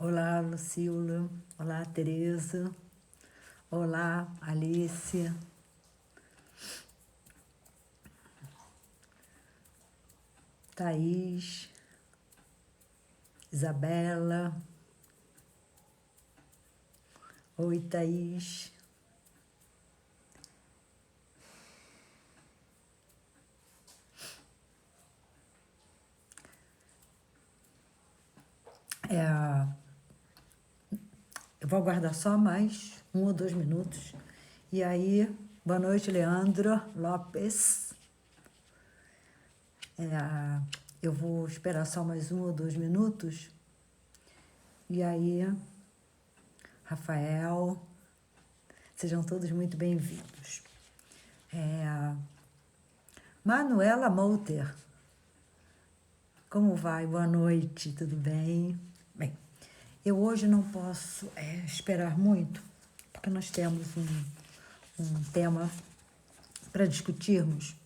Olá, Lucila. Olá, Tereza. Olá, Alice. Thaís. Isabela. Oi, Thaís. Eu vou aguardar só mais 1 ou 2 minutos. E aí, boa noite, Leandro Lopes. Eu vou esperar só mais 1 ou 2 minutos. E aí, Rafael, sejam todos muito bem-vindos. Manuela Mouter, como vai? Boa noite, tudo bem? Bem, eu hoje não posso esperar muito, porque nós temos um tema para discutirmos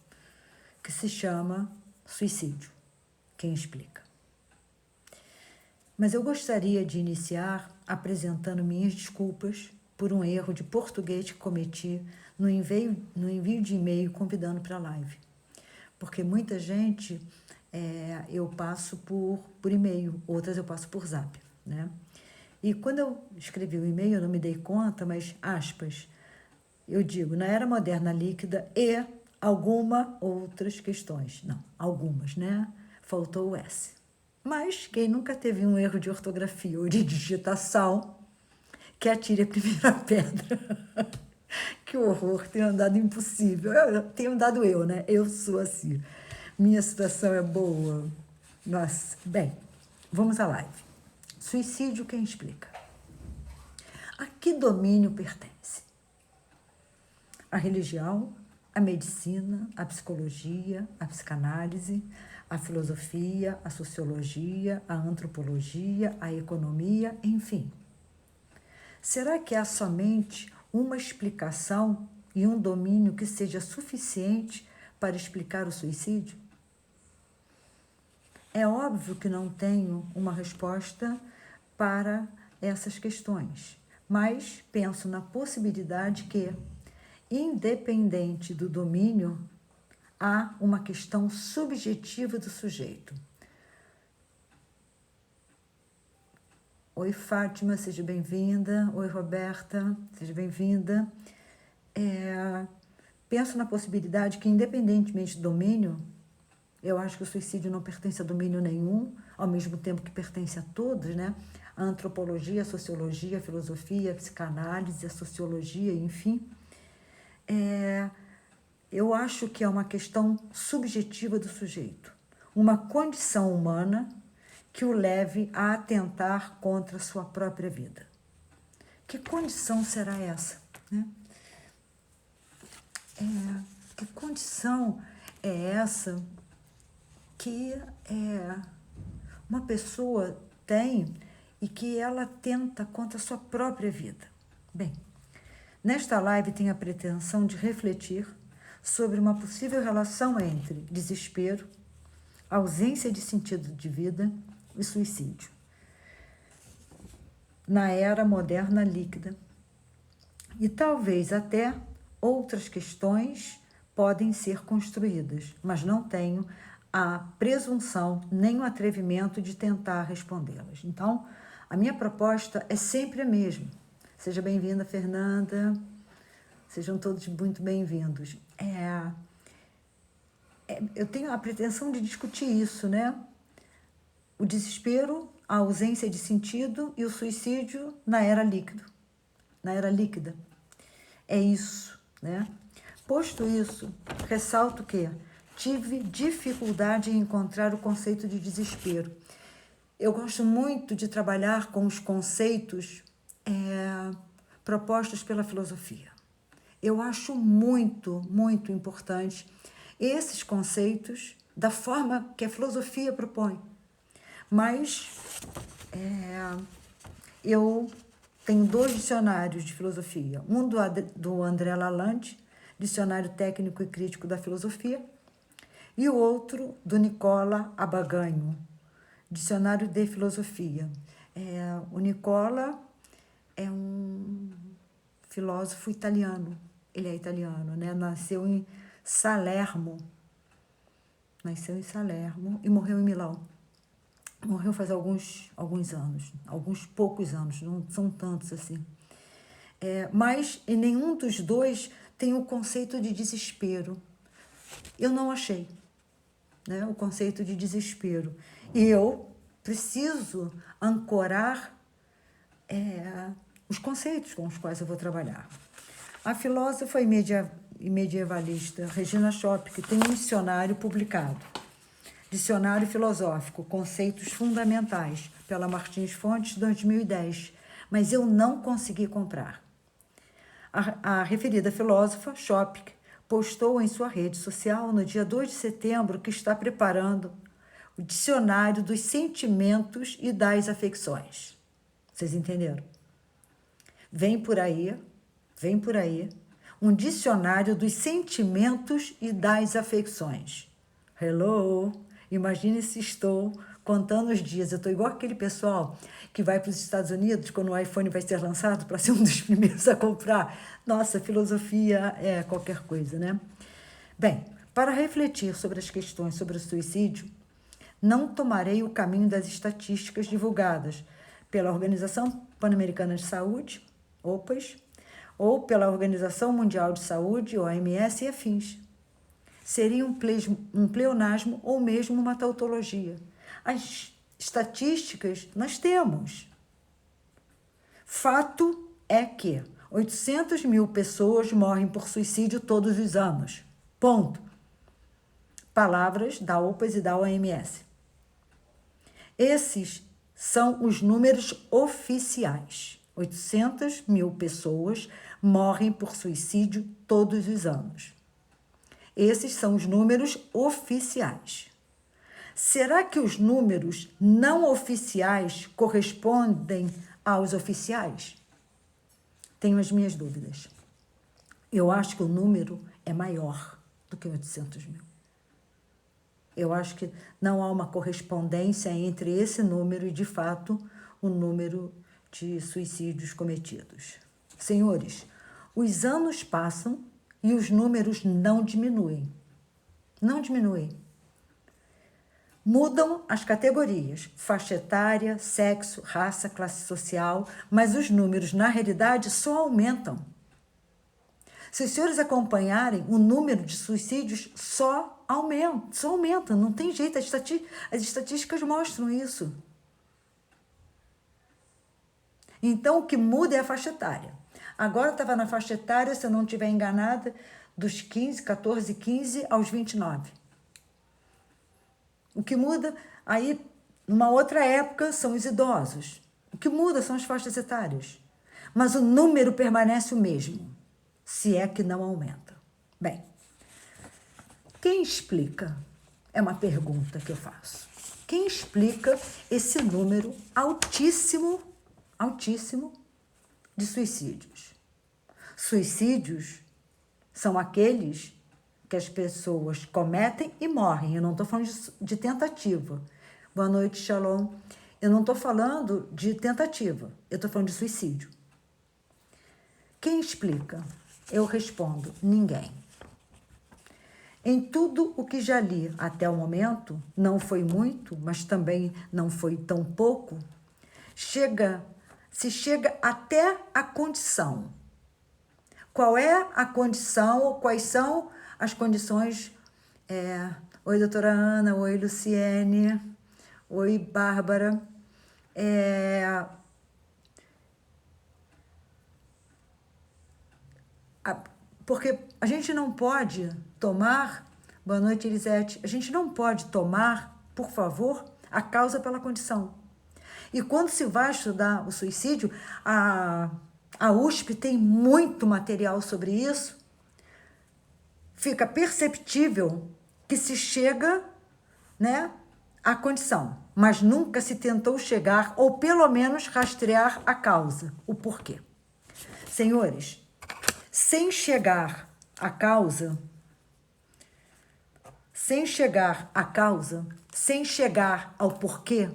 que se chama suicídio. Quem explica? Mas eu gostaria de iniciar apresentando minhas desculpas por um erro de português que cometi no envio de e-mail convidando para a live. Porque muita gente eu passo por e-mail, outras eu passo por zap, né? E quando eu escrevi o e-mail, eu não me dei conta, mas aspas, eu digo, na era moderna líquida e alguma outras questões. Não, algumas, né? Faltou o S. Mas quem nunca teve um erro de ortografia ou de digitação, que atire a primeira pedra. Que horror, tenho andado impossível. Tenho andado eu, né? Eu sou assim. Minha situação é boa. Nossa, bem, vamos à live. Suicídio, quem explica? A que domínio pertence? A religião, a medicina, a psicologia, a psicanálise, a filosofia, a sociologia, a antropologia, a economia, enfim. Será que há somente uma explicação e um domínio que seja suficiente para explicar o suicídio? É óbvio que não tenho uma resposta para essas questões, mas penso na possibilidade que, independente do domínio, há uma questão subjetiva do sujeito. Oi, Fátima, seja bem-vinda. Oi, Roberta, seja bem-vinda. Penso na possibilidade que, independentemente do domínio, eu acho que o suicídio não pertence a domínio nenhum, ao mesmo tempo que pertence a todos, né? A antropologia, a sociologia, a filosofia, a psicanálise, a sociologia, enfim. Eu acho que é uma questão subjetiva do sujeito, uma condição humana que o leve a atentar contra a sua própria vida. Que condição será essa, né? Que condição é essa que uma pessoa tem e que ela tenta contra a sua própria vida? Bem, nesta live tenho a pretensão de refletir sobre uma possível relação entre desespero, ausência de sentido de vida e suicídio. Na era moderna líquida. E talvez até outras questões podem ser construídas, mas não tenho a presunção nem o atrevimento de tentar respondê-las. Então, a minha proposta é sempre a mesma. Seja bem-vinda, Fernanda. Sejam todos muito bem-vindos. Eu tenho a pretensão de discutir isso, né? O desespero, a ausência de sentido e o suicídio na era líquida. É isso, né? Posto isso, ressalto que tive dificuldade em encontrar o conceito de desespero. Eu gosto muito de trabalhar com os conceitos propostos pela filosofia. Eu acho muito, muito importante esses conceitos da forma que a filosofia propõe. Mas eu tenho 2 dicionários de filosofia. Um do André Lalande, Dicionário Técnico e Crítico da Filosofia, e o outro do Nicola Abaganho, Dicionário de Filosofia. O Nicola é um filósofo italiano, ele é italiano, né? Nasceu em Salerno e morreu em Milão. Morreu faz alguns anos, alguns poucos anos, não são tantos assim. Mas em nenhum dos dois tem o conceito de desespero. Eu não achei, né, o conceito de desespero. E eu preciso ancorar os conceitos com os quais eu vou trabalhar. A filósofa e medievalista Regina Schopp tem um dicionário publicado, Dicionário Filosófico, Conceitos Fundamentais, pela Martins Fontes, 2010, mas eu não consegui comprar. A referida filósofa, Schopp, postou em sua rede social, no dia 2 de setembro, que está preparando o Dicionário dos Sentimentos e das Afecções. Vocês entenderam? Vem por aí, um dicionário dos sentimentos e das afecções. Hello! Imagine se estou contando os dias. Eu estou igual aquele pessoal que vai para os Estados Unidos quando o iPhone vai ser lançado para ser um dos primeiros a comprar. Nossa, filosofia é qualquer coisa, né? Bem, para refletir sobre as questões sobre o suicídio, não tomarei o caminho das estatísticas divulgadas pela Organização Pan-Americana de Saúde, OPAS, ou pela Organização Mundial de Saúde, OMS e afins. Seria um pleonasmo ou mesmo uma tautologia. As estatísticas nós temos. Fato é que 800 mil pessoas morrem por suicídio todos os anos. Ponto. Palavras da OPAS e da OMS. Esses são os números oficiais. 800 mil pessoas morrem por suicídio todos os anos. Esses são os números oficiais. Será que os números não oficiais correspondem aos oficiais? Tenho as minhas dúvidas. Eu acho que o número é maior do que 800 mil. Eu acho que não há uma correspondência entre esse número e, de fato, o número de suicídios cometidos. Senhores, os anos passam e os números não diminuem. Não diminuem. Mudam as categorias, faixa etária, sexo, raça, classe social, mas os números, na realidade, só aumentam. Se os senhores acompanharem, o número de suicídios só aumenta, não tem jeito, as estatísticas mostram isso. Então, o que muda é a faixa etária. Agora estava na faixa etária, se eu não estiver enganada, dos 14, 15 aos 29. O que muda, aí, numa outra época, são os idosos. O que muda são as faixas etárias. Mas o número permanece o mesmo, se é que não aumenta. Bem, quem explica? É uma pergunta que eu faço. Quem explica esse número altíssimo de suicídios? Suicídios são aqueles que as pessoas cometem e morrem. Eu não estou falando de tentativa. Boa noite, Shalom. Eu não estou falando de tentativa. Eu estou falando de suicídio. Quem explica? Eu respondo, ninguém. Em tudo o que já li até o momento, não foi muito, mas também não foi tão pouco, se chega até a condição. Qual é a condição, quais são as condições? Oi, doutora Ana, oi, Luciene, oi, Bárbara. Porque a gente não pode tomar, boa noite, Elisete, a gente não pode tomar, por favor, a causa pela condição. E quando se vai estudar o suicídio, a USP tem muito material sobre isso, fica perceptível que se chega, né, à condição, mas nunca se tentou chegar, ou pelo menos rastrear a causa, o porquê. Senhores, sem chegar à causa, sem chegar ao porquê,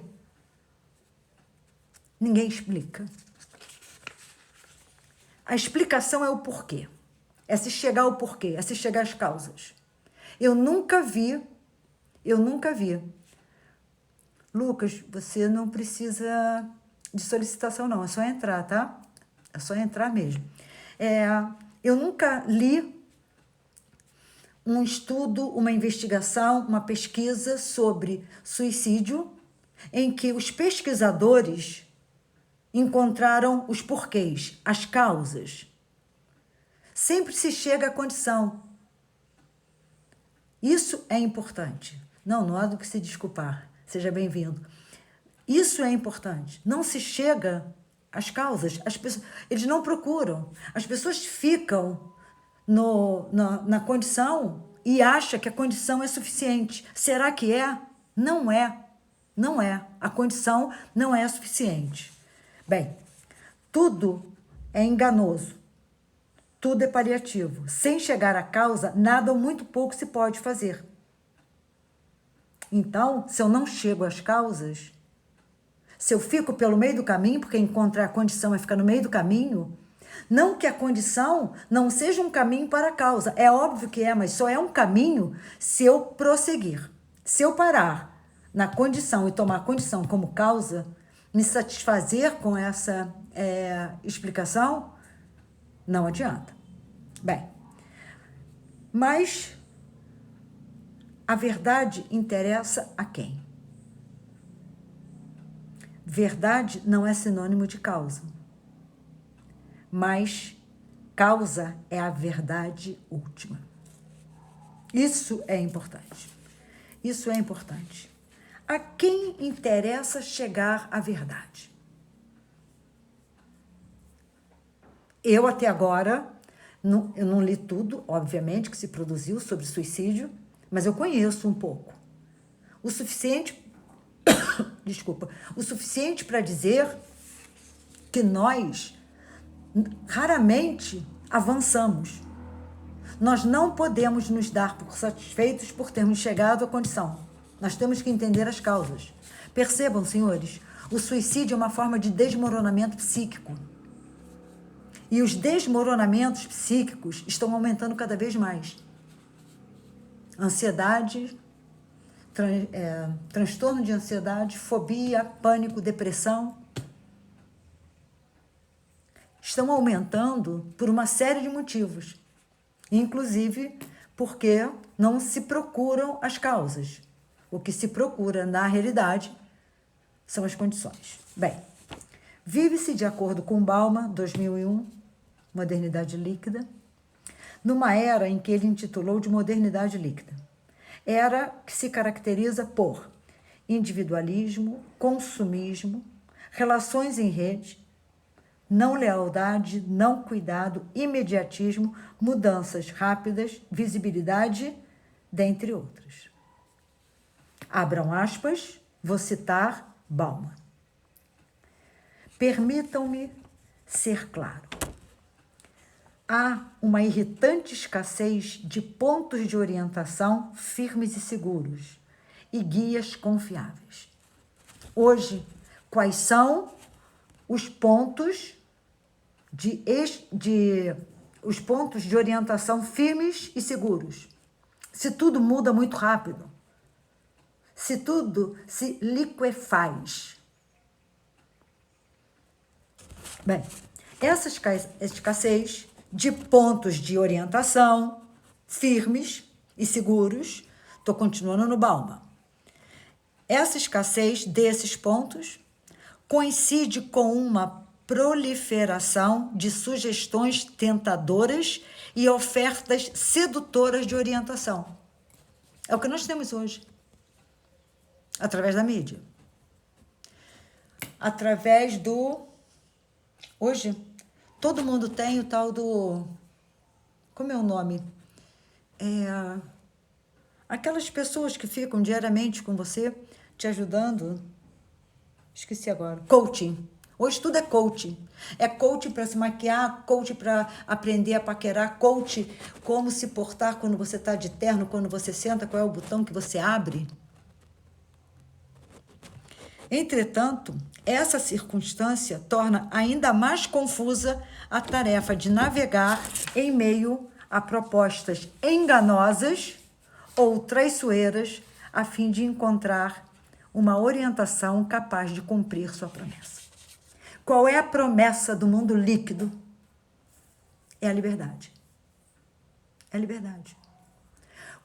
ninguém explica. A explicação é o porquê. É se chegar ao porquê, é se chegar às causas. Eu nunca vi. Lucas, você não precisa de solicitação, não. É só entrar, tá? É só entrar mesmo. Eu nunca li um estudo, uma investigação, uma pesquisa sobre suicídio em que os pesquisadores encontraram os porquês, as causas. Sempre se chega à condição. Isso é importante. Não há do que se desculpar. Seja bem-vindo. Isso é importante. Não se chega às causas. Eles não procuram. As pessoas ficam na condição e acham que a condição é suficiente. Será que é? Não é. Não é. A condição não é suficiente. Bem, tudo é enganoso. Tudo é paliativo. Sem chegar à causa, nada ou muito pouco se pode fazer. Então, se eu não chego às causas, se eu fico pelo meio do caminho, porque encontrar a condição é ficar no meio do caminho, não que a condição não seja um caminho para a causa. É óbvio que é, mas só é um caminho se eu prosseguir. Se eu parar na condição e tomar a condição como causa, me satisfazer com essa explicação, não adianta. Bem, mas a verdade interessa a quem? Verdade não é sinônimo de causa, mas causa é a verdade última. Isso é importante. Isso é importante. A quem interessa chegar à verdade? Eu até agora, eu não li tudo, obviamente, que se produziu sobre suicídio, mas eu conheço um pouco. O suficiente para dizer que nós raramente avançamos. Nós não podemos nos dar por satisfeitos por termos chegado à condição. Nós temos que entender as causas. Percebam, senhores, o suicídio é uma forma de desmoronamento psíquico. E os desmoronamentos psíquicos estão aumentando cada vez mais. Ansiedade, transtorno de ansiedade, fobia, pânico, depressão, estão aumentando por uma série de motivos, inclusive porque não se procuram as causas. O que se procura, na realidade, são as condições. Bem, vive-se de acordo com Bauman, 2001, Modernidade Líquida, numa era em que ele intitulou de Modernidade Líquida. Era que se caracteriza por individualismo, consumismo, relações em rede, não lealdade, não cuidado, imediatismo, mudanças rápidas, visibilidade, dentre outras. Abram aspas, vou citar Bauman. Permitam-me ser claro. Há uma irritante escassez de pontos de orientação firmes e seguros e guias confiáveis. Hoje, quais são os pontos os pontos de orientação firmes e seguros? Se tudo muda muito rápido, se tudo se liquefaz. Bem, essa escassez de pontos de orientação firmes e seguros, estou continuando no Bauman. Essa escassez desses pontos coincide com uma proliferação de sugestões tentadoras e ofertas sedutoras de orientação. É o que nós temos hoje, através da mídia. Através do... Hoje, todo mundo tem o tal do... Como é o nome? Aquelas pessoas que ficam diariamente com você, te ajudando. Esqueci agora. Coaching. Hoje tudo é coaching. É coaching para se maquiar, coaching para aprender a paquerar, coaching como se portar quando você está de terno, quando você senta, qual é o botão que você abre. Entretanto, essa circunstância torna ainda mais confusa a tarefa de navegar em meio a propostas enganosas ou traiçoeiras, a fim de encontrar uma orientação capaz de cumprir sua promessa. Qual é a promessa do mundo líquido? É a liberdade. É a liberdade.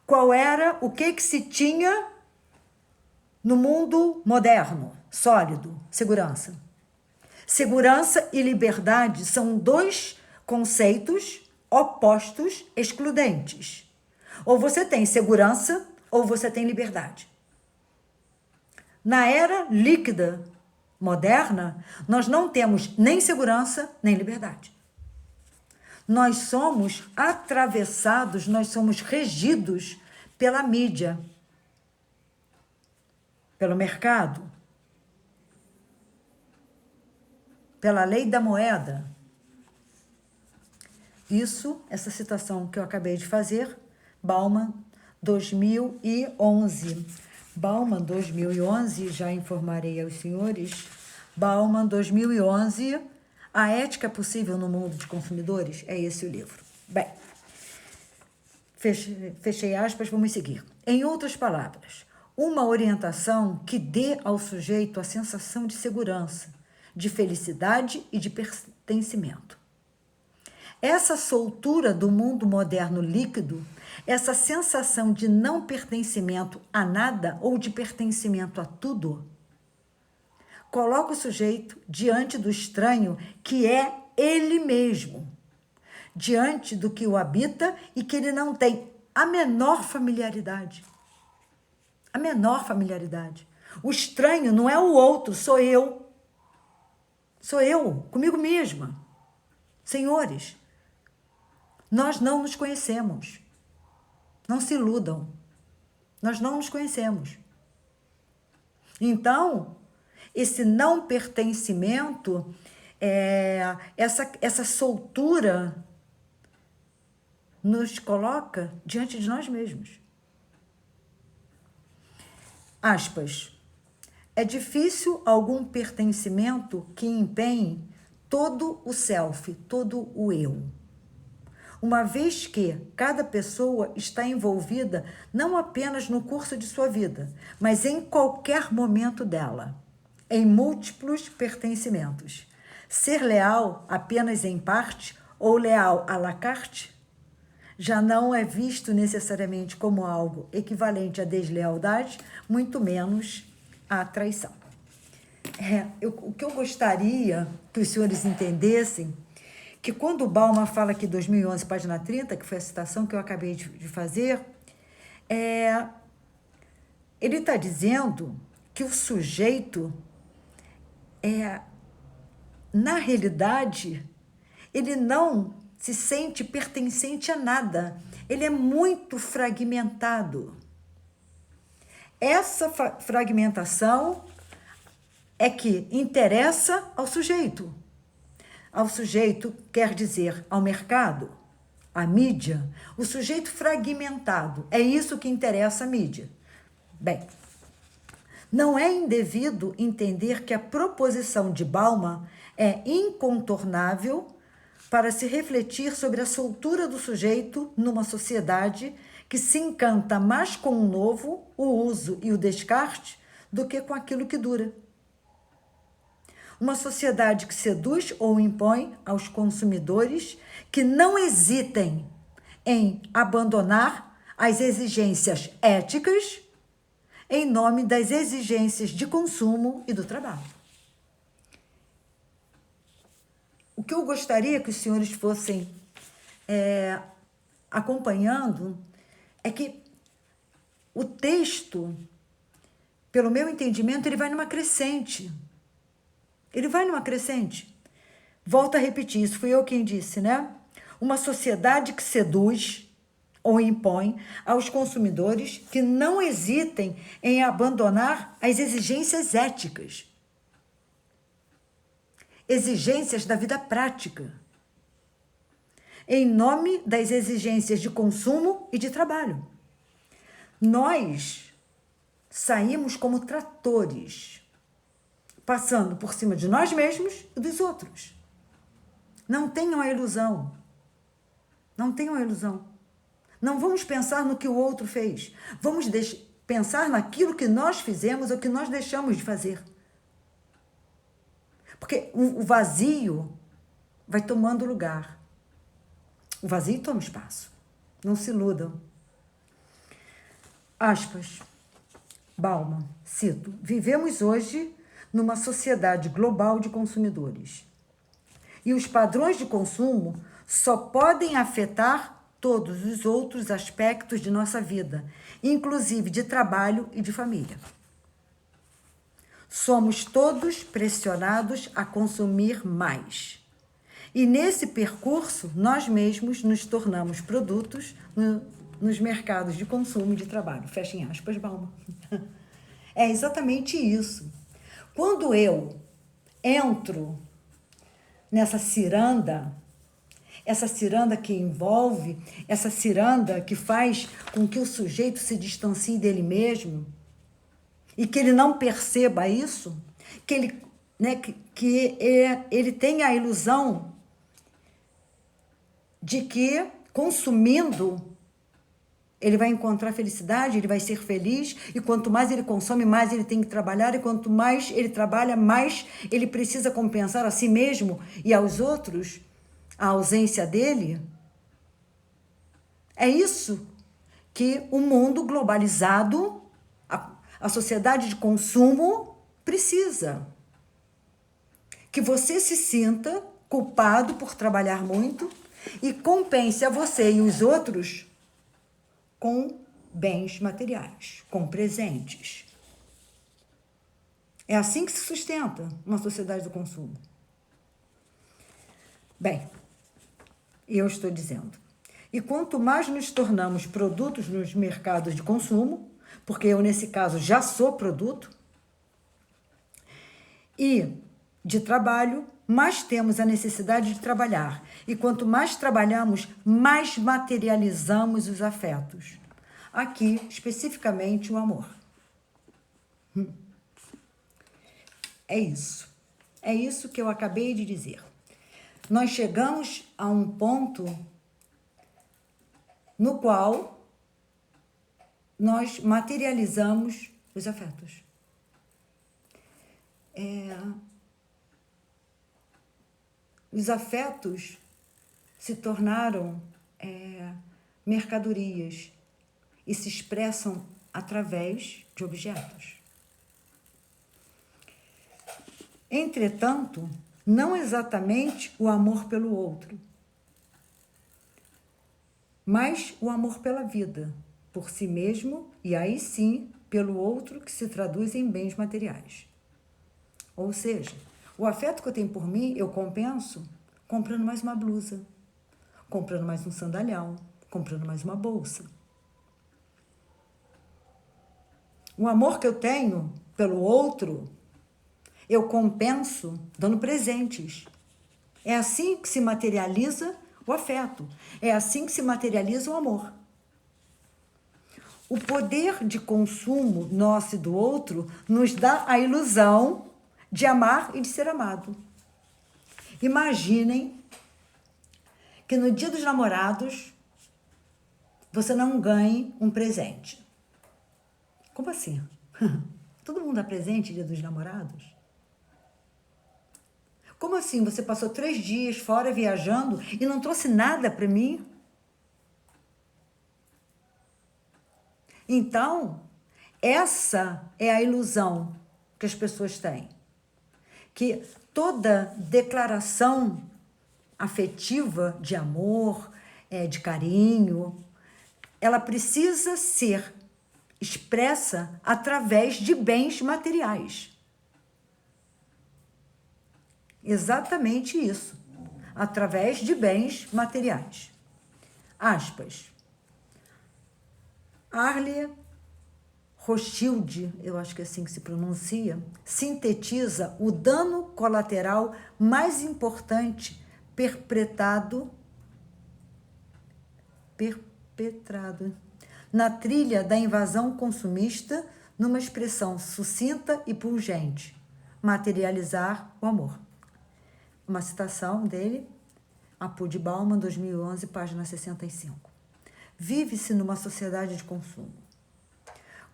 Qual era, o que se tinha no mundo moderno, sólido? Segurança. Segurança e liberdade são dois conceitos opostos, excludentes. Ou você tem segurança, ou você tem liberdade. Na era líquida moderna, nós não temos nem segurança, nem liberdade. Nós somos atravessados, nós somos regidos pela mídia, pelo mercado, pela lei da moeda. Isso, essa citação que eu acabei de fazer, Bauman, 2011. Bauman, 2011, já informarei aos senhores, Bauman, 2011, A Ética Possível no Mundo de Consumidores, é esse o livro. Bem, fechei aspas, vamos seguir. Em outras palavras, uma orientação que dê ao sujeito a sensação de segurança, de felicidade e de pertencimento. Essa soltura do mundo moderno líquido, essa sensação de não pertencimento a nada ou de pertencimento a tudo, coloca o sujeito diante do estranho que é ele mesmo, diante do que o habita e que ele não tem a menor familiaridade. A menor familiaridade. O estranho não é o outro, sou eu. Sou eu, comigo mesma. Senhores, nós não nos conhecemos. Não se iludam. Nós não nos conhecemos. Então, esse não pertencimento, essa soltura nos coloca diante de nós mesmos. Aspas. É difícil algum pertencimento que empenhe todo o self, todo o eu. Uma vez que cada pessoa está envolvida não apenas no curso de sua vida, mas em qualquer momento dela, em múltiplos pertencimentos. Ser leal apenas em parte ou leal à la carte já não é visto necessariamente como algo equivalente à deslealdade, muito menos à traição. O que eu gostaria que os senhores entendessem, que quando o Bauman fala aqui, 2011, página 30, que foi a citação que eu acabei de fazer, ele está dizendo que o sujeito, na realidade, ele não se sente pertencente a nada. Ele é muito fragmentado. Essa fragmentação é que interessa ao sujeito. Ao sujeito quer dizer ao mercado, à mídia. O sujeito fragmentado, é isso que interessa à mídia. Bem, não é indevido entender que a proposição de Bauman é incontornável para se refletir sobre a soltura do sujeito numa sociedade que se encanta mais com o novo, o uso e o descarte, do que com aquilo que dura. Uma sociedade que seduz ou impõe aos consumidores que não hesitem em abandonar as exigências éticas em nome das exigências de consumo e do trabalho. O que eu gostaria que os senhores fossem acompanhando é que o texto, pelo meu entendimento, ele vai numa crescente. Ele vai numa crescente. Volto a repetir, isso fui eu quem disse, né? Uma sociedade que seduz ou impõe aos consumidores que não hesitem em abandonar as exigências éticas. Exigências da vida prática, em nome das exigências de consumo e de trabalho. Nós saímos como tratores passando por cima de nós mesmos e dos outros. Não tenham a ilusão. Não tenham a ilusão. Não vamos pensar no que o outro fez. Vamos pensar naquilo que nós fizemos ou que nós deixamos de fazer. Porque o vazio vai tomando lugar. O vazio toma espaço. Não se iludam. Aspas. Bauman, cito, vivemos hoje numa sociedade global de consumidores. E os padrões de consumo só podem afetar todos os outros aspectos de nossa vida, inclusive de trabalho e de família. Somos todos pressionados a consumir mais. E nesse percurso, nós mesmos nos tornamos produtos nos mercados de consumo e de trabalho. Fecha em aspas, Bauman. É exatamente isso. Quando eu entro nessa ciranda, essa ciranda que envolve, essa ciranda que faz com que o sujeito se distancie dele mesmo e que ele não perceba isso, que ele, né, ele tenha a ilusão de que consumindo ele vai encontrar felicidade, ele vai ser feliz, e quanto mais ele consome, mais ele tem que trabalhar, e quanto mais ele trabalha, mais ele precisa compensar a si mesmo e aos outros a ausência dele. É isso que o mundo globalizado, a sociedade de consumo, precisa. Que você se sinta culpado por trabalhar muito e compense a você e os outros com bens materiais, com presentes. É assim que se sustenta uma sociedade do consumo. Bem, eu estou dizendo. E quanto mais nos tornamos produtos nos mercados de consumo, porque eu, nesse caso, já sou produto, e de trabalho, mais temos a necessidade de trabalhar. E quanto mais trabalhamos, mais materializamos os afetos. Aqui, especificamente, o amor. É isso. É isso que eu acabei de dizer. Nós chegamos a um ponto no qual nós materializamos os afetos. Os afetos se tornaram mercadorias e se expressam através de objetos. Entretanto, não exatamente o amor pelo outro, mas o amor pela vida, por si mesmo e aí sim pelo outro, que se traduz em bens materiais. Ou seja, o afeto que eu tenho por mim, eu compenso comprando mais uma blusa, comprando mais um sandalhão, comprando mais uma bolsa. O amor que eu tenho pelo outro, eu compenso dando presentes. É assim que se materializa o afeto. É assim que se materializa o amor. O poder de consumo nosso e do outro nos dá a ilusão de amar e de ser amado. Imaginem que no Dia dos Namorados você não ganhe um presente. Como assim? Todo mundo dá presente no Dia dos Namorados? Como assim? Você passou 3 dias fora viajando e não trouxe nada para mim? Então, essa é a ilusão que as pessoas têm. Que toda declaração afetiva de amor, de carinho, ela precisa ser expressa através de bens materiais. Exatamente isso. Através de bens materiais. Aspas. Arlie Rothschild, eu acho que é assim que se pronuncia, sintetiza o dano colateral mais importante perpetrado na trilha da invasão consumista numa expressão sucinta e pungente. materializar o amor. Uma citação dele, Apud Bauman, 2011, página 65. Vive-se numa sociedade de consumo,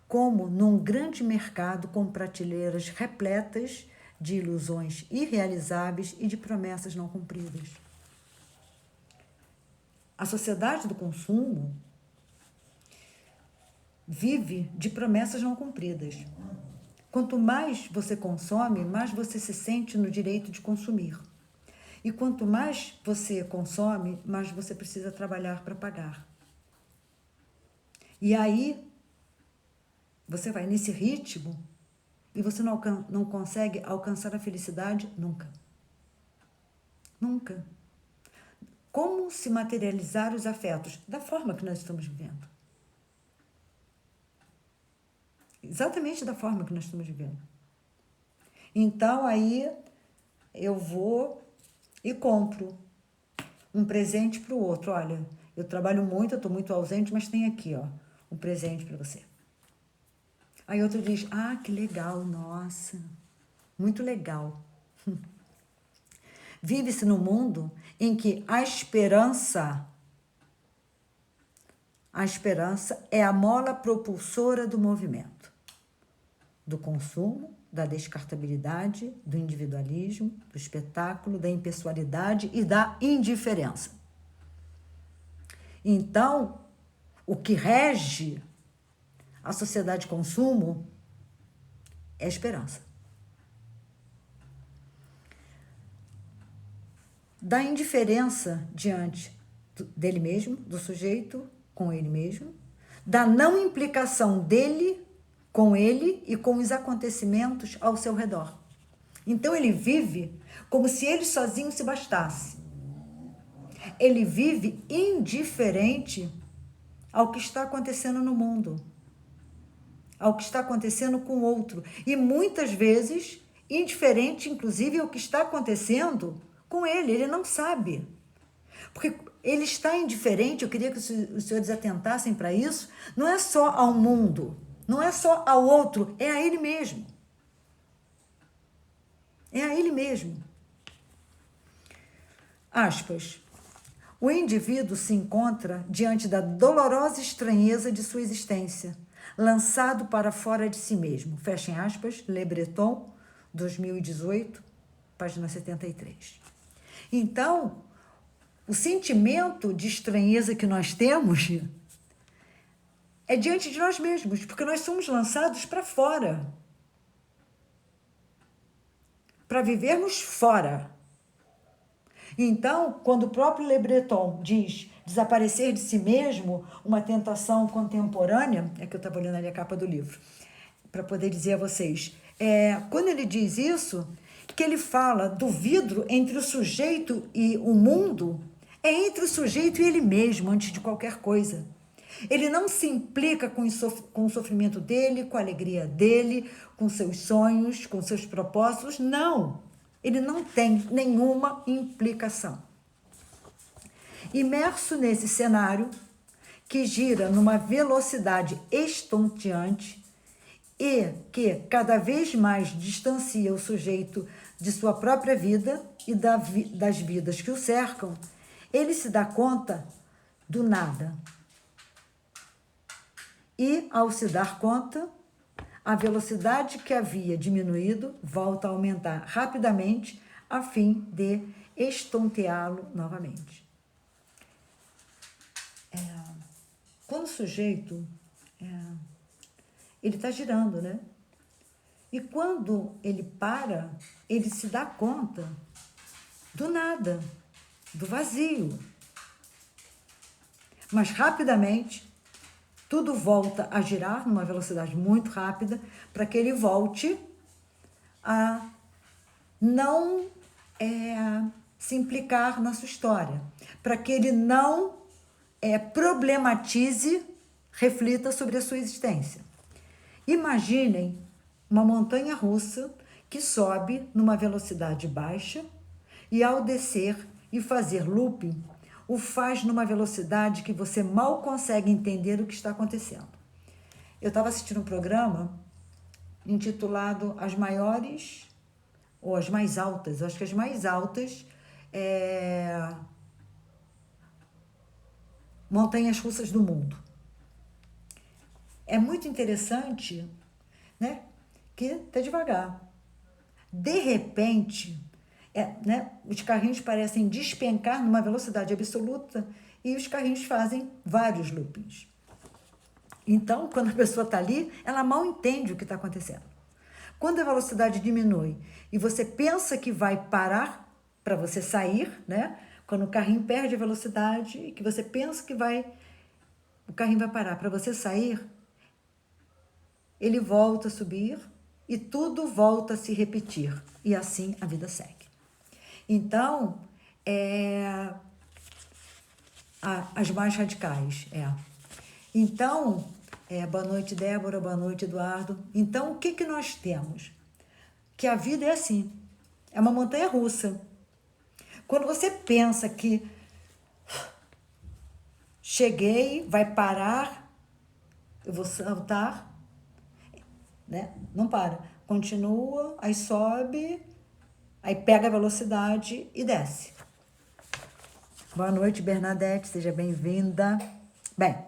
como num grande mercado com prateleiras repletas de ilusões irrealizáveis e de promessas não cumpridas. A sociedade do consumo vive de promessas não cumpridas. Quanto mais você consome, mais você se sente no direito de consumir. E quanto mais você consome, mais você precisa trabalhar para pagar. E aí, você vai nesse ritmo e você não consegue alcançar a felicidade nunca. Nunca. Como se materializar os afetos? Da forma que nós estamos vivendo. Exatamente da forma que nós estamos vivendo. Então, aí, eu vou e compro um presente para o outro. Olha, eu trabalho muito, eu estou muito ausente, mas tem aqui, ó, um presente para você. Aí outro diz, ah, que legal, nossa, muito legal. Vive-se num mundo em que a esperança é a mola propulsora do movimento, do consumo, da descartabilidade, do individualismo, do espetáculo, da impessoalidade e da indiferença. Então, o que rege a sociedade de consumo é a esperança. Da indiferença diante dele mesmo, do sujeito com ele mesmo, da não implicação dele com ele e com os acontecimentos ao seu redor. Então ele vive como se ele sozinho se bastasse. Ele vive indiferente ao que está acontecendo no mundo, ao que está acontecendo com o outro. E muitas vezes, indiferente, inclusive, ao que está acontecendo com ele. Ele não sabe. Porque ele está indiferente, eu queria que os senhores atentassem para isso, não é só ao mundo, não é só ao outro, é a ele mesmo. É a ele mesmo. Aspas. O indivíduo se encontra diante da dolorosa estranheza de sua existência, lançado para fora de si mesmo. Fechem aspas, Le Breton, 2018, página 73. Então, o sentimento de estranheza que nós temos é diante de nós mesmos, porque nós somos lançados para fora, para vivermos fora. Então, quando o próprio Le Breton diz desaparecer de si mesmo, uma tentação contemporânea, é que eu estava olhando ali a capa do livro, para poder dizer a vocês, quando ele diz isso, que ele fala do vidro entre o sujeito e o mundo, é entre o sujeito e ele mesmo, antes de qualquer coisa. Ele não se implica com o sofrimento dele, com a alegria dele, com seus sonhos, com seus propósitos, não. Ele não tem nenhuma implicação. Imerso nesse cenário, que gira numa velocidade estonteante e que cada vez mais distancia o sujeito de sua própria vida e das vidas que o cercam, ele se dá conta do nada. E, ao se dar conta, a velocidade que havia diminuído volta a aumentar rapidamente a fim de estonteá-lo novamente. Quando o sujeito, ele está girando, né? E quando ele para, ele se dá conta do nada, do vazio. Mas rapidamente, tudo volta a girar numa velocidade muito rápida para que ele volte a não se implicar na sua história, para que ele não problematize, reflita sobre a sua existência. Imaginem uma montanha russa que sobe numa velocidade baixa e ao descer e fazer looping, o faz numa velocidade que você mal consegue entender o que está acontecendo. Eu estava assistindo um programa intitulado As Maiores ou as mais altas, eu acho que as mais altas, montanhas russas do mundo. É muito interessante, né? Que tá devagar. De repente, né, os carrinhos parecem despencar numa velocidade absoluta e os carrinhos fazem vários loopings. Então, quando a pessoa está ali, ela mal entende o que está acontecendo. Quando a velocidade diminui e você pensa que vai parar para você sair, né? Quando o carrinho perde a velocidade e que você pensa que o carrinho vai parar para você sair, ele volta a subir e tudo volta a se repetir. E assim a vida segue. Então, as mais radicais, Então, boa noite, Débora, boa noite, Eduardo. Então, o que nós temos? Que a vida é assim, é uma montanha russa. Quando você pensa que cheguei, vai parar, eu vou saltar, né? Não para. Continua, aí sobe, aí pega a velocidade e desce. Boa noite, Bernadette, seja bem-vinda. Bem,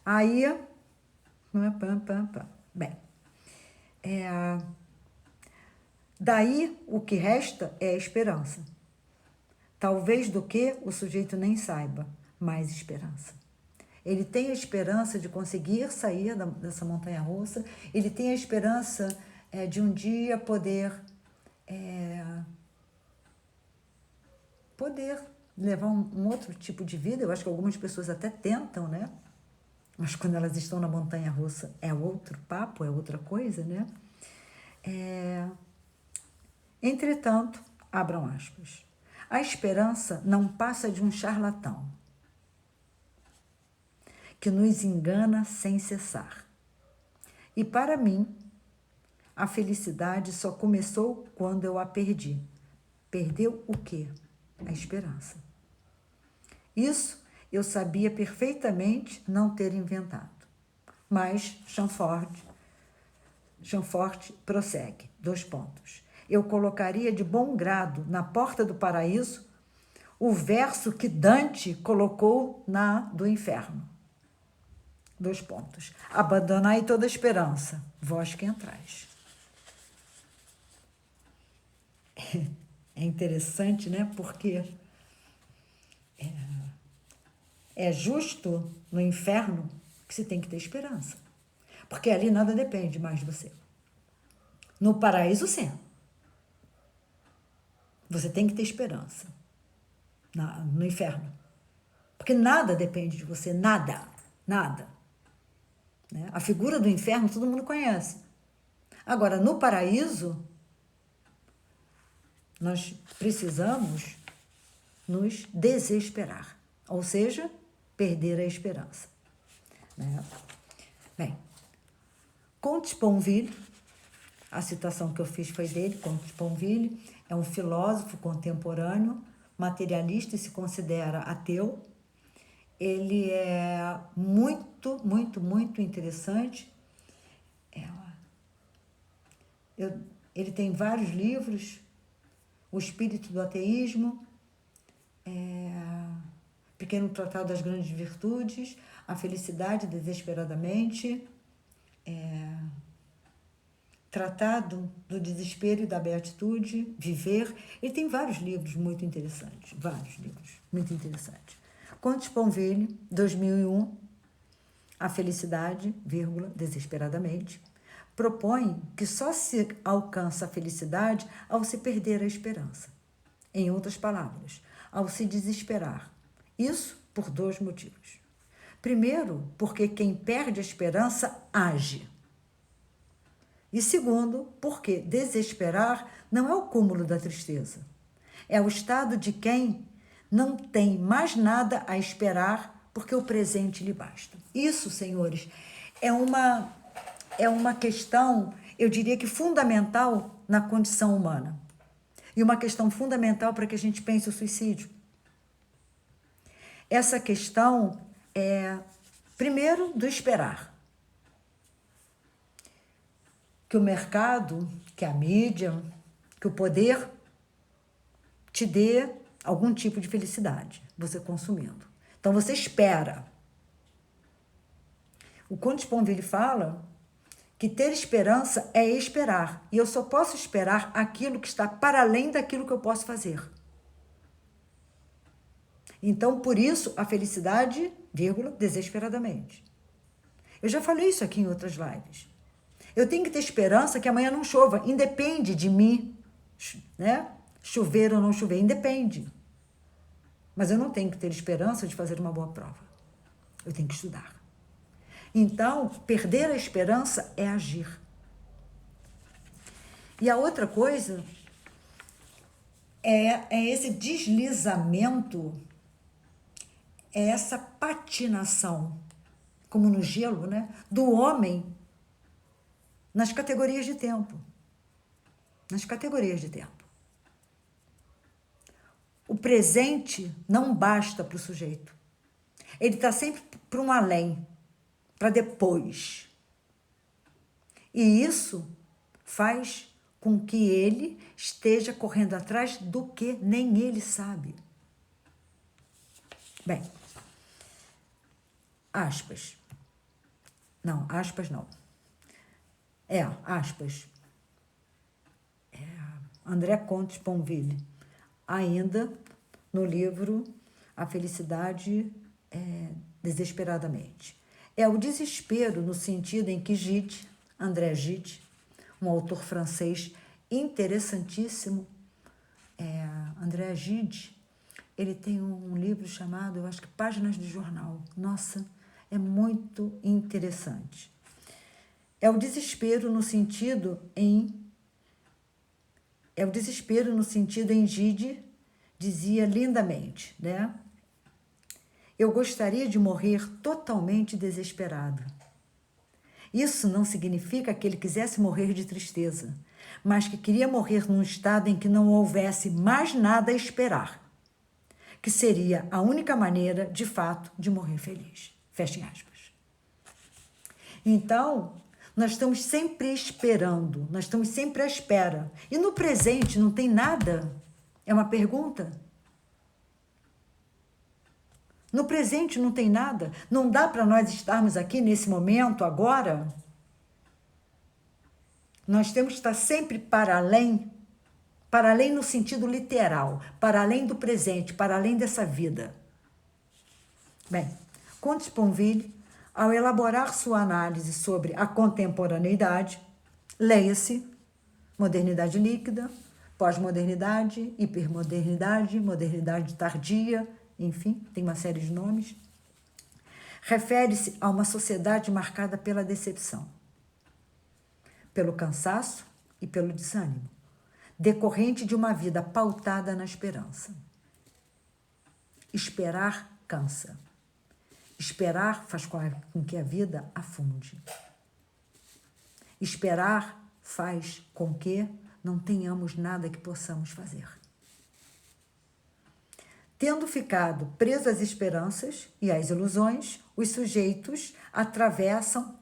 aí... Bem, daí o que resta é a esperança. Talvez do que o sujeito nem saiba, mais esperança. Ele tem a esperança de conseguir sair dessa montanha-russa, ele tem a esperança de um dia poder levar um outro tipo de vida. Eu acho que algumas pessoas até tentam, né? Mas quando elas estão na montanha-russa é outro papo, é outra coisa, né? Entretanto, abram aspas, a esperança não passa de um charlatão que nos engana sem cessar. E para mim, a felicidade só começou quando eu a perdi. Perdeu o quê? A esperança. Isso eu sabia perfeitamente não ter inventado. Mas Chamfort prossegue, 2 pontos. Eu colocaria de bom grado na porta do paraíso o verso que Dante colocou na do inferno. 2 pontos. Abandonai toda esperança, vós que entrais. É interessante, né? Porque é justo no inferno que se tem que ter esperança. Porque ali nada depende mais de você. No paraíso, sim. Você tem que ter esperança. No inferno. Porque nada depende de você, nada. Nada. Né? A figura do inferno todo mundo conhece. Agora, no paraíso, nós precisamos nos desesperar. Ou seja, perder a esperança. Né? Bem, Comte Sponville, a citação que eu fiz foi dele, Comte Sponville, é um filósofo contemporâneo, materialista e se considera ateu. Ele é muito, muito, muito interessante. Ele tem vários livros, O Espírito do Ateísmo, Pequeno Tratado das Grandes Virtudes, A Felicidade Desesperadamente, Tratado do Desespero e da Beatitude, Viver. Ele tem vários livros muito interessantes, Comte Sponville, 2001, A Felicidade, Desesperadamente, propõe que só se alcança a felicidade ao se perder a esperança. Em outras palavras, ao se desesperar. Isso por 2 motivos. Primeiro, porque quem perde a esperança age. E segundo, porque desesperar não é o cúmulo da tristeza. É o estado de quem não tem mais nada a esperar porque o presente lhe basta. Isso, senhores, é uma questão, eu diria que fundamental na condição humana. E uma questão fundamental para que a gente pense o suicídio. Essa questão é, primeiro, do esperar. Que o mercado, que a mídia, que o poder te dê algum tipo de felicidade, você consumindo. Então, você espera. O Conde Sponville fala que ter esperança é esperar. E eu só posso esperar aquilo que está para além daquilo que eu posso fazer. Então, por isso, a felicidade, vírgula, desesperadamente. Eu já falei isso aqui em outras lives. Eu tenho que ter esperança que amanhã não chova. Independe de mim, né? Chover ou não chover, independe. Mas eu não tenho que ter esperança de fazer uma boa prova. Eu tenho que estudar. Então, perder a esperança é agir. E a outra coisa é esse deslizamento, é essa patinação, como no gelo, né, do homem nas categorias de tempo. Nas categorias de tempo. O presente não basta para o sujeito. Ele está sempre para um além, para depois. E isso faz com que ele esteja correndo atrás do que nem ele sabe. Bem, aspas. Não, aspas não. Aspas. André Comte Sponville, ainda no livro A Felicidade Desesperadamente. É o desespero no sentido em que Gide, André Gide, um autor francês interessantíssimo, André Gide, ele tem um livro chamado, eu acho que Páginas de Jornal. Nossa, é muito interessante. É o desespero no sentido em Gide dizia lindamente, né? Eu gostaria de morrer totalmente desesperado. Isso não significa que ele quisesse morrer de tristeza, mas que queria morrer num estado em que não houvesse mais nada a esperar, que seria a única maneira, de fato, de morrer feliz. Fechem aspas. Então, nós estamos sempre esperando, nós estamos sempre à espera. E no presente não tem nada? É uma pergunta? No presente não tem nada? Não dá para nós estarmos aqui nesse momento, agora? Nós temos que estar sempre para além no sentido literal, para além do presente, para além dessa vida. Bem, Comte Sponville, ao elaborar sua análise sobre a contemporaneidade, leia-se modernidade líquida, pós-modernidade, hipermodernidade, modernidade tardia, enfim, tem uma série de nomes, refere-se a uma sociedade marcada pela decepção, pelo cansaço e pelo desânimo, decorrente de uma vida pautada na esperança. Esperar cansa. Esperar faz com que a vida afunde. Esperar faz com que não tenhamos nada que possamos fazer. Tendo ficado presos às esperanças e às ilusões, os sujeitos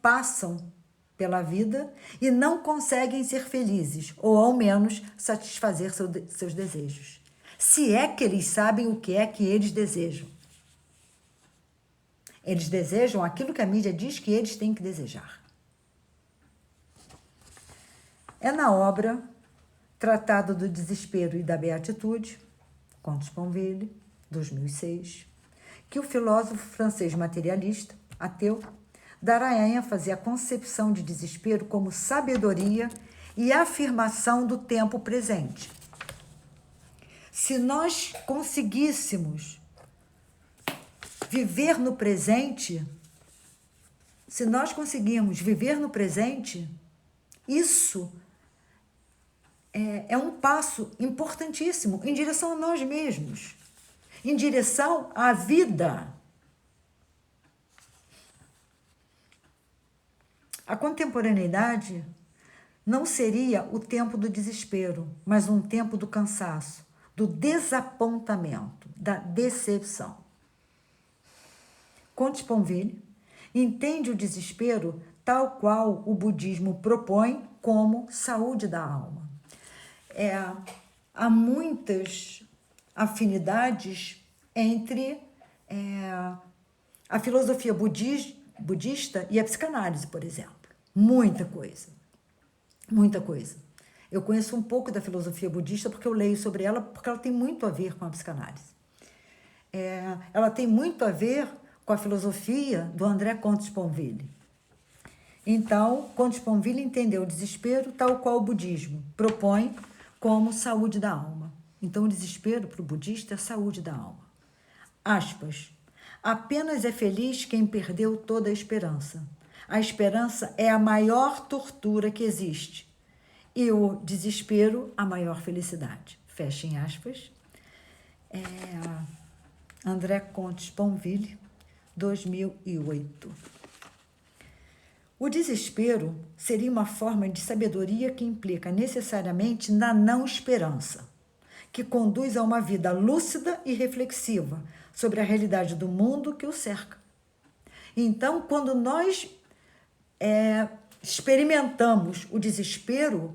passam pela vida e não conseguem ser felizes, ou ao menos satisfazer seus desejos. Se é que eles sabem o que é que eles desejam. Eles desejam aquilo que a mídia diz que eles têm que desejar. É na obra Tratado do Desespero e da Beatitude, Comte Sponville, 2006, que o filósofo francês materialista, ateu, dará ênfase à concepção de desespero como sabedoria e afirmação do tempo presente. Se nós conseguíssemos viver no presente, isso é um passo importantíssimo em direção a nós mesmos, em direção à vida. A contemporaneidade não seria o tempo do desespero, mas um tempo do cansaço, do desapontamento, da decepção. Comte Sponville entende o desespero tal qual o budismo propõe como saúde da alma. há muitas afinidades entre a filosofia budista e a psicanálise, por exemplo. Muita coisa. Muita coisa. Eu conheço um pouco da filosofia budista porque eu leio sobre ela, porque ela tem muito a ver com a psicanálise. Ela tem muito a ver com a filosofia do André Comte-Sponville. Então, Comte-Sponville entendeu o desespero tal qual o budismo propõe como saúde da alma. Então, o desespero para o budista é a saúde da alma. Aspas. Apenas é feliz quem perdeu toda a esperança. A esperança é a maior tortura que existe. E o desespero, a maior felicidade. Fechem aspas. André Comte-Sponville, 2008. O desespero seria uma forma de sabedoria que implica necessariamente na não esperança, que conduz a uma vida lúcida e reflexiva sobre a realidade do mundo que o cerca. Então, quando nós experimentamos o desespero,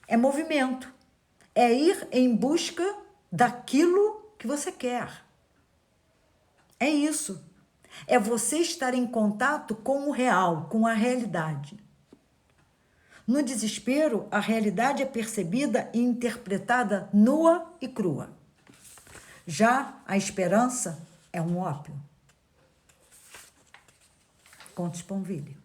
é movimento, é ir em busca daquilo que você quer. É isso. É você estar em contato com o real, com a realidade. No desespero, a realidade é percebida e interpretada nua e crua. Já a esperança é um ópio. Comte-Sponville.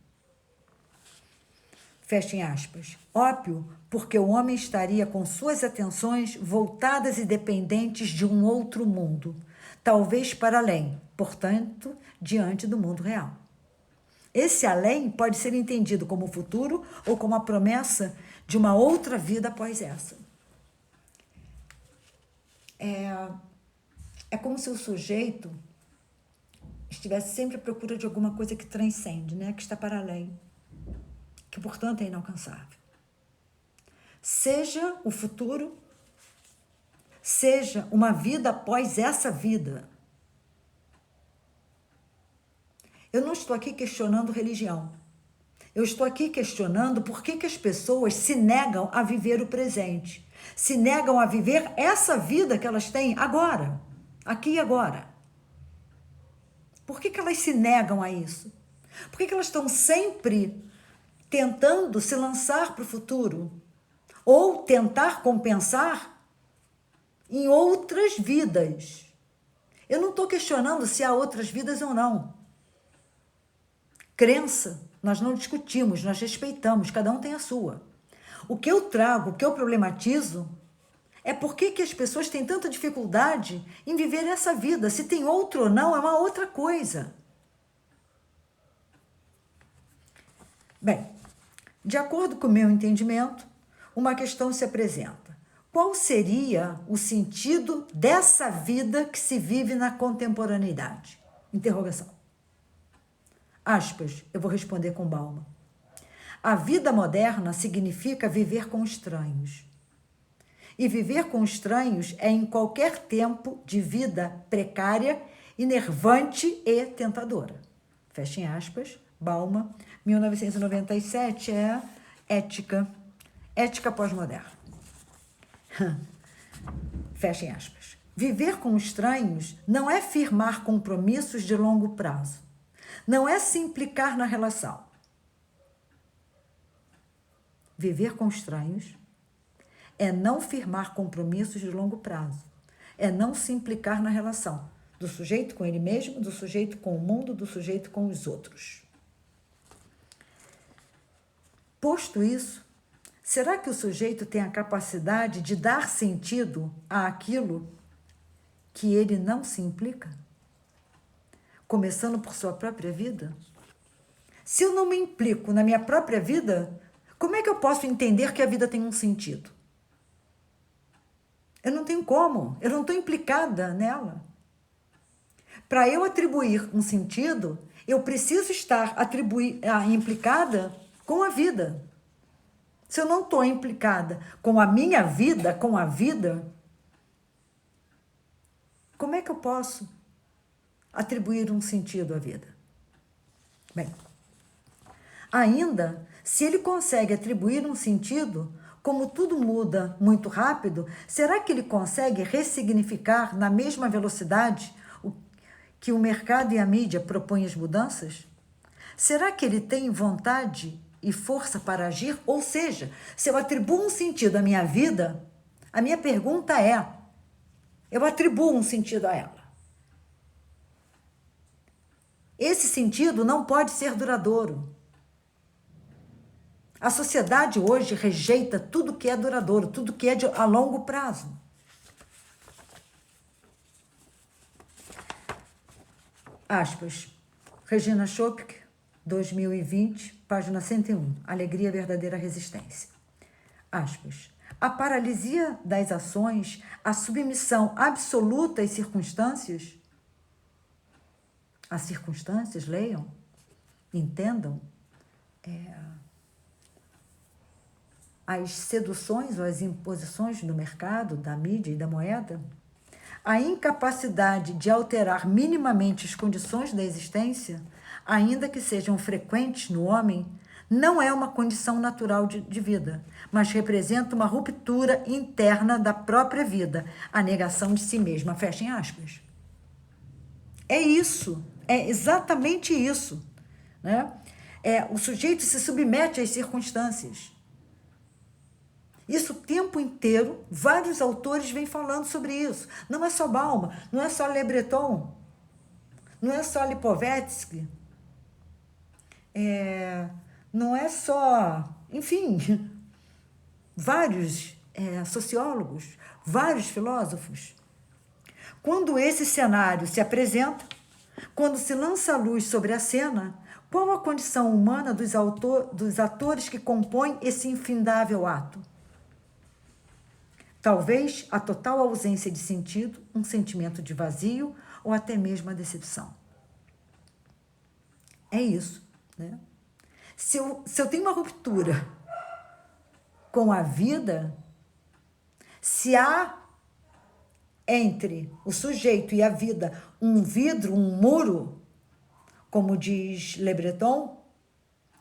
Fechem aspas. Ópio, porque o homem estaria com suas atenções voltadas e dependentes de um outro mundo, talvez para além, portanto, diante do mundo real. Esse além pode ser entendido como futuro ou como a promessa de uma outra vida após essa. É como se o sujeito estivesse sempre à procura de alguma coisa que transcende, né? Que está para além, que, portanto, é inalcançável. Seja o futuro, seja uma vida após essa vida. Eu não estou aqui questionando religião. Eu estou aqui questionando por que as pessoas se negam a viver o presente, se negam a viver essa vida que elas têm agora, aqui e agora. Por que elas se negam a isso? Por que elas estão sempre tentando se lançar para o futuro? Ou tentar compensar em outras vidas? Eu não estou questionando se há outras vidas ou não. Crença, nós não discutimos, nós respeitamos, cada um tem a sua. O que eu trago, o que eu problematizo, é por que as pessoas têm tanta dificuldade em viver essa vida. Se tem outro ou não, é uma outra coisa. Bem, de acordo com o meu entendimento, uma questão se apresenta. Qual seria o sentido dessa vida que se vive na contemporaneidade? Interrogação. Aspas, eu vou responder com Bauman. A vida moderna significa viver com estranhos. E viver com estranhos é em qualquer tempo de vida precária, enervante e tentadora. Fechem aspas, Bauman, 1997, Ética pós-moderna. Fechem aspas. Viver com estranhos não é firmar compromissos de longo prazo. Não é se implicar na relação. Viver com estranhos é não firmar compromissos de longo prazo. É não se implicar na relação do sujeito com ele mesmo, do sujeito com o mundo, do sujeito com os outros. Posto isso, será que o sujeito tem a capacidade de dar sentido àquilo que ele não se implica? Começando por sua própria vida? Se eu não me implico na minha própria vida, como é que eu posso entender que a vida tem um sentido? Eu não tenho como, eu não estou implicada nela. Para eu atribuir um sentido, eu preciso estar implicada com a vida. Se eu não estou implicada com a minha vida, com a vida, como é que eu posso atribuir um sentido à vida? Bem, ainda, se ele consegue atribuir um sentido, como tudo muda muito rápido, será que ele consegue ressignificar na mesma velocidade que o mercado e a mídia propõem as mudanças? Será que ele tem vontade e força para agir? Ou seja, se eu atribuo um sentido à minha vida, a minha pergunta é: eu atribuo um sentido a ela. Esse sentido não pode ser duradouro. A sociedade hoje rejeita tudo que é duradouro, tudo que é a longo prazo. Aspas. Regina Chopik, 2020, página 101. Alegria, verdadeira resistência. Aspas. A paralisia das ações, a submissão absoluta às circunstâncias. As circunstâncias, leiam, entendam, as seduções ou as imposições do mercado, da mídia e da moeda, a incapacidade de alterar minimamente as condições da existência, ainda que sejam frequentes no homem, não é uma condição natural de vida, mas representa uma ruptura interna da própria vida, a negação de si mesma. Fechem aspas. É isso, é exatamente isso, né? O sujeito se submete às circunstâncias. Isso o tempo inteiro, vários autores vêm falando sobre isso. Não é só Bauman, não é só Le Breton, não é só Lipovetsky, não é só, enfim, vários sociólogos, vários filósofos. Quando esse cenário se apresenta, quando se lança a luz sobre a cena, qual a condição humana dos atores que compõem esse infindável ato? Talvez a total ausência de sentido, um sentimento de vazio ou até mesmo a decepção. É isso, né? Se eu tenho uma ruptura com a vida, se há entre o sujeito e a vida um vidro, um muro, como diz Le Breton,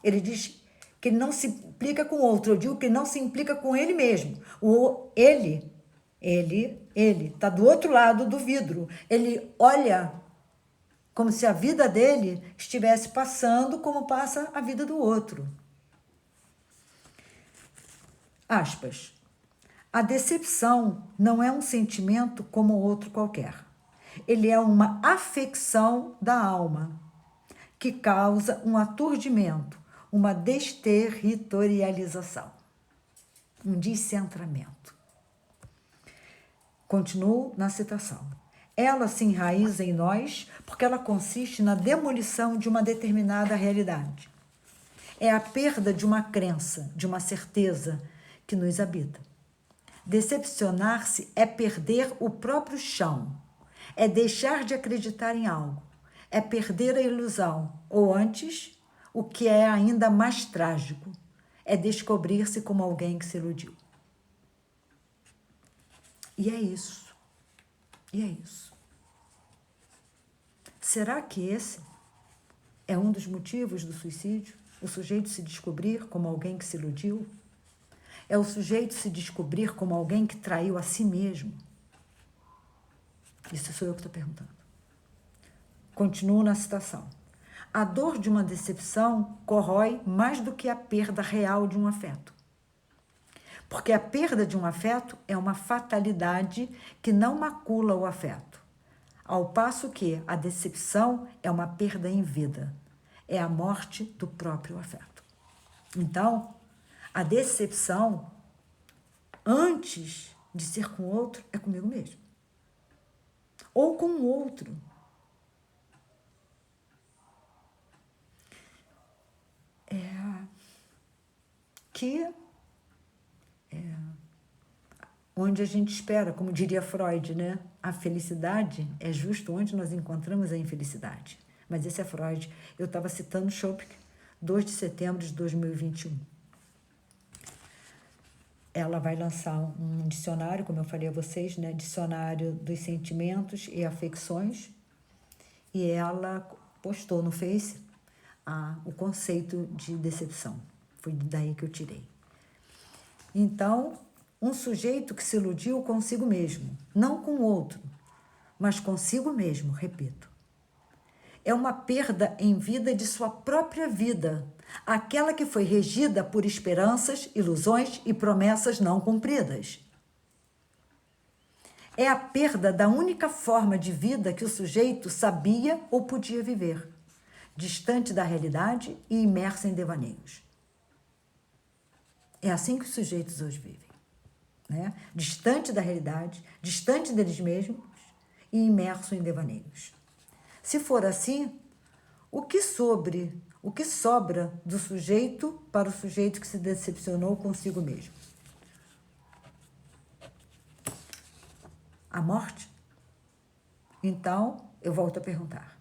ele diz que ele não se implica com o outro, eu digo que ele não se implica com ele mesmo. Ele está do outro lado do vidro, ele olha como se a vida dele estivesse passando como passa a vida do outro. Aspas. A decepção não é um sentimento como outro qualquer. Ele é uma afecção da alma, que causa um aturdimento, uma desterritorialização, um descentramento. Continuo na citação. Ela se enraiza em nós porque ela consiste na demolição de uma determinada realidade. É a perda de uma crença, de uma certeza que nos habita. Decepcionar-se é perder o próprio chão, é deixar de acreditar em algo, é perder a ilusão, ou antes, o que é ainda mais trágico, é descobrir-se como alguém que se iludiu. E é isso. E é isso. Será que esse é um dos motivos do suicídio? O sujeito se descobrir como alguém que se iludiu? É o sujeito se descobrir como alguém que traiu a si mesmo? Isso sou eu que estou perguntando. Continuo na citação. A dor de uma decepção corrói mais do que a perda real de um afeto. Porque a perda de um afeto é uma fatalidade que não macula o afeto, ao passo que a decepção é uma perda em vida, é a morte do próprio afeto. Então, a decepção, antes de ser com o outro, é comigo mesmo. Ou com o outro. Onde a gente espera, como diria Freud, né? A felicidade é justo onde nós encontramos a infelicidade. Mas esse é Freud. Eu estava citando Chopik, 2 de setembro de 2021. Ela vai lançar um dicionário, como eu falei a vocês, né? Dicionário dos sentimentos e afecções. E ela postou no Face o conceito de decepção. Foi daí que eu tirei. Então, um sujeito que se iludiu consigo mesmo, não com o outro, mas consigo mesmo, repito. É uma perda em vida de sua própria vida, aquela que foi regida por esperanças, ilusões e promessas não cumpridas. É a perda da única forma de vida que o sujeito sabia ou podia viver, distante da realidade e imerso em devaneios. É assim que os sujeitos hoje vivem, né? Distante da realidade, distante deles mesmos e imerso em devaneios. Se for assim, o que sobra do sujeito para o sujeito que se decepcionou consigo mesmo? A morte? Então, eu volto a perguntar.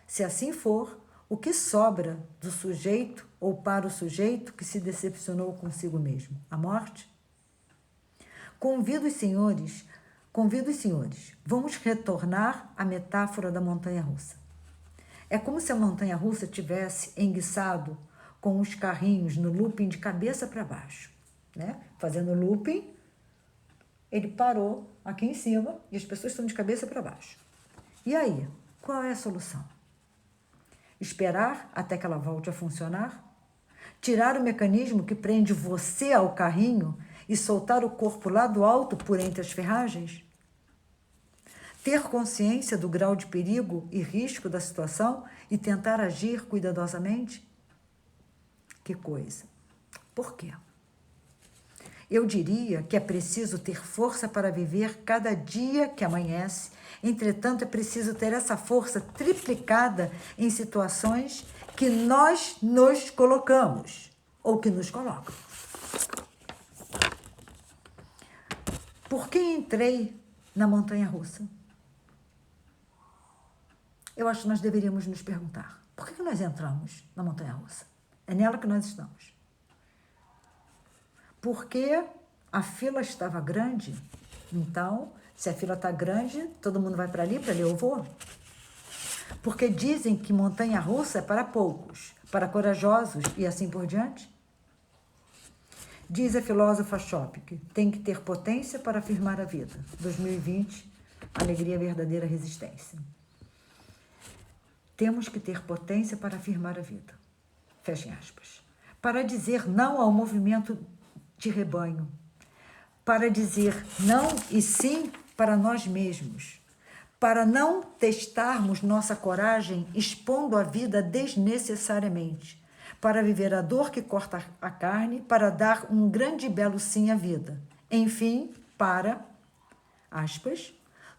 Se assim for, o que sobra do sujeito ou para o sujeito que se decepcionou consigo mesmo? A morte? Convido os senhores, vamos retornar à metáfora da montanha-russa. É como se a montanha-russa tivesse enguiçado com os carrinhos no looping de cabeça para baixo, né? Fazendo looping, ele parou aqui em cima e as pessoas estão de cabeça para baixo. E aí, qual é a solução? Esperar até que ela volte a funcionar? Tirar o mecanismo que prende você ao carrinho e soltar o corpo lá do alto por entre as ferragens? Ter consciência do grau de perigo e risco da situação e tentar agir cuidadosamente? Que coisa! Por quê? Eu diria que é preciso ter força para viver cada dia que amanhece. Entretanto, é preciso ter essa força triplicada em situações que nós nos colocamos ou que nos colocam. Por que entrei na montanha-russa? Eu acho que nós deveríamos nos perguntar: por que nós entramos na montanha-russa? É nela que nós estamos. Porque a fila estava grande, então, se a fila está grande, todo mundo vai para ali eu vou. Porque dizem que montanha-russa é para poucos, para corajosos e assim por diante. Diz a filósofa Schopenhauer, tem que ter potência para afirmar a vida. 2020, alegria, verdadeira resistência. Temos que ter potência para afirmar a vida. Fechem aspas. Para dizer não ao movimento de rebanho. Para dizer não e sim para nós mesmos. Para não testarmos nossa coragem expondo a vida desnecessariamente. Para viver a dor que corta a carne, para dar um grande e belo sim à vida. Enfim, para, aspas,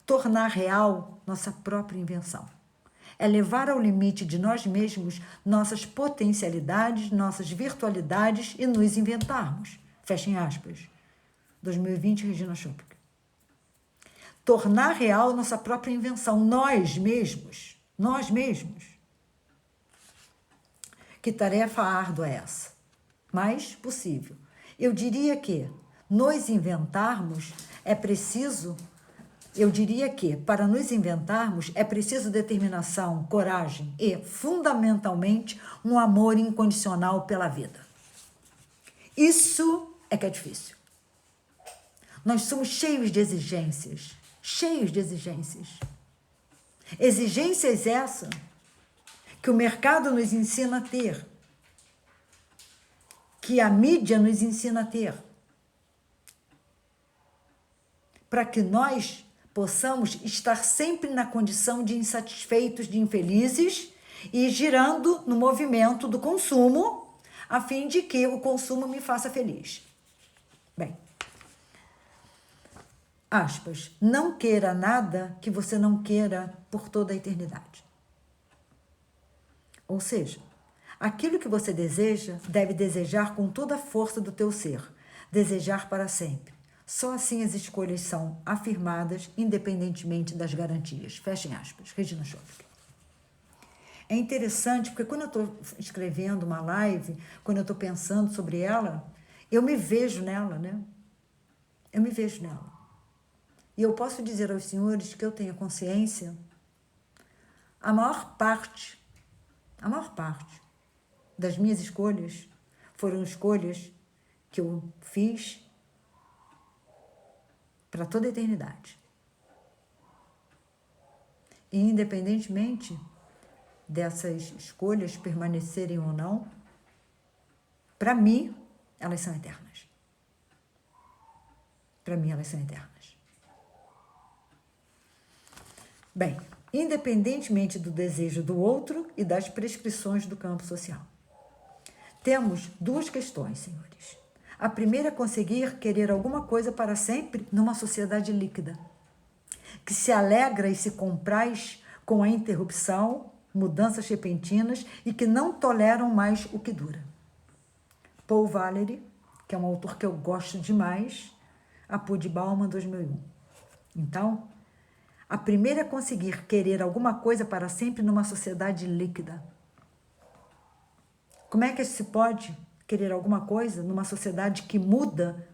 tornar real nossa própria invenção. É levar ao limite de nós mesmos nossas potencialidades, nossas virtualidades e nos inventarmos. Fechem aspas. 2020, Regina Schopenhauer. Tornar real nossa própria invenção, nós mesmos. Que tarefa árdua é essa? Mas possível. Eu diria que nos inventarmos é preciso... para nos inventarmos, é preciso determinação, coragem e, fundamentalmente, um amor incondicional pela vida. Isso é que é difícil. Nós somos cheios de exigências. Exigências essas que o mercado nos ensina a ter, que a mídia nos ensina a ter, para que nós possamos estar sempre na condição de insatisfeitos, de infelizes e girando no movimento do consumo, a fim de que o consumo me faça feliz. Bem, aspas, não queira nada que você não queira por toda a eternidade. Ou seja, aquilo que você deseja, deve desejar com toda a força do teu ser, desejar para sempre. Só assim as escolhas são afirmadas, independentemente das garantias. Fechem aspas. Regina Schopenhauer. É interessante, porque quando eu estou escrevendo uma live, quando eu estou pensando sobre ela, eu me vejo nela, né? E eu posso dizer aos senhores que eu tenho consciência, a maior parte das minhas escolhas foram escolhas que eu fiz para toda a eternidade. E independentemente dessas escolhas permanecerem ou não, para mim, elas são eternas. Para mim, elas são eternas. Bem, independentemente do desejo do outro e das prescrições do campo social. Temos duas questões, senhores. A primeira é conseguir querer alguma coisa para sempre numa sociedade líquida, que se alegra e se compraz com a interrupção, mudanças repentinas e que não toleram mais o que dura. Paul Valery, que é um autor que eu gosto demais, Apud Bauman, 2001. Então, a primeira é conseguir querer alguma coisa para sempre numa sociedade líquida. Como é que se pode querer alguma coisa numa sociedade que muda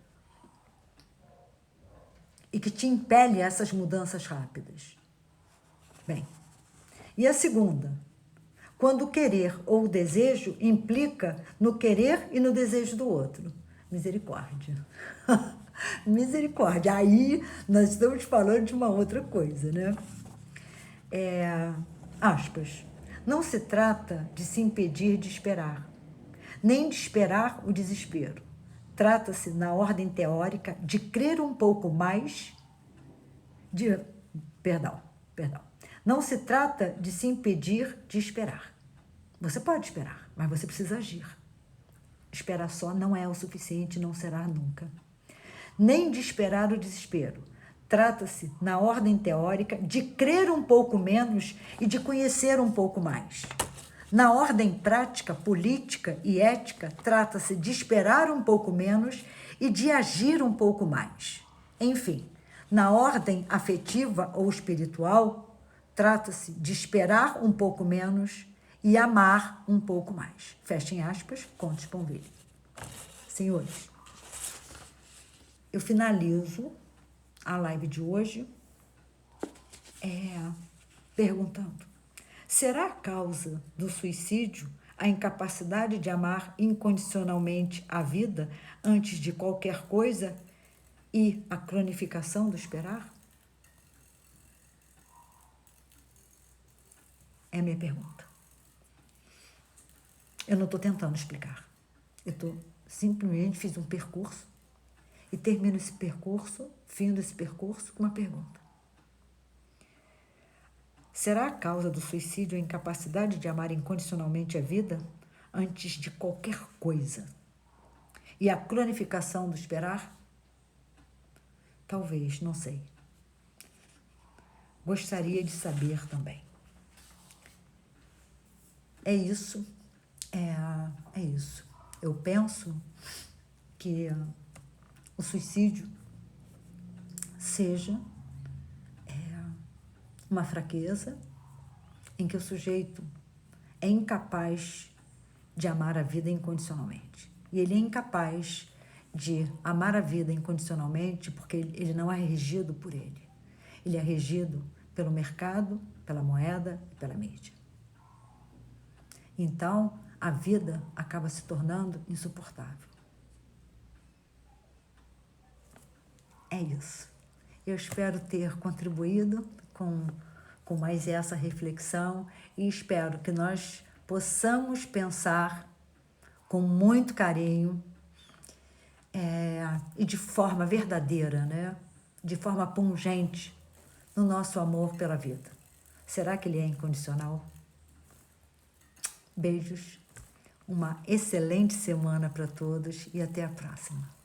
e que te impele a essas mudanças rápidas? Bem, e a segunda, quando o querer ou o desejo implica no querer e no desejo do outro. Misericórdia. Misericórdia. Aí nós estamos falando de uma outra coisa, né? Aspas. Não se trata de se impedir de esperar, nem de esperar o desespero. Trata-se, na ordem teórica, de crer um pouco mais Perdão. Não se trata de se impedir de esperar. Você pode esperar, mas você precisa agir. Esperar só não é o suficiente, não será nunca. Nem de esperar o desespero. Trata-se, na ordem teórica, de crer um pouco menos e de conhecer um pouco mais. Na ordem prática, política e ética, trata-se de esperar um pouco menos e de agir um pouco mais. Enfim, na ordem afetiva ou espiritual, trata-se de esperar um pouco menos e amar um pouco mais. Fechem aspas, Conte Sponville. Senhores, eu finalizo a live de hoje perguntando: será a causa do suicídio a incapacidade de amar incondicionalmente a vida antes de qualquer coisa e a cronificação do esperar? É a minha pergunta. Eu não estou tentando explicar. Eu simplesmente fiz um percurso e termino esse percurso, findo esse percurso, com uma pergunta. Será a causa do suicídio a incapacidade de amar incondicionalmente a vida antes de qualquer coisa e a cronificação do esperar? Talvez, não sei. Gostaria de saber também. É isso. É isso. Eu penso que o suicídio seja uma fraqueza em que o sujeito é incapaz de amar a vida incondicionalmente. E ele é incapaz de amar a vida incondicionalmente porque ele não é regido por ele. Ele é regido pelo mercado, pela moeda e pela mídia. Então, a vida acaba se tornando insuportável. É isso. Eu espero ter contribuído com mais essa reflexão e espero que nós possamos pensar com muito carinho e de forma verdadeira, né? De forma pungente no nosso amor pela vida. Será que ele é incondicional? Beijos, uma excelente semana para todos e até a próxima.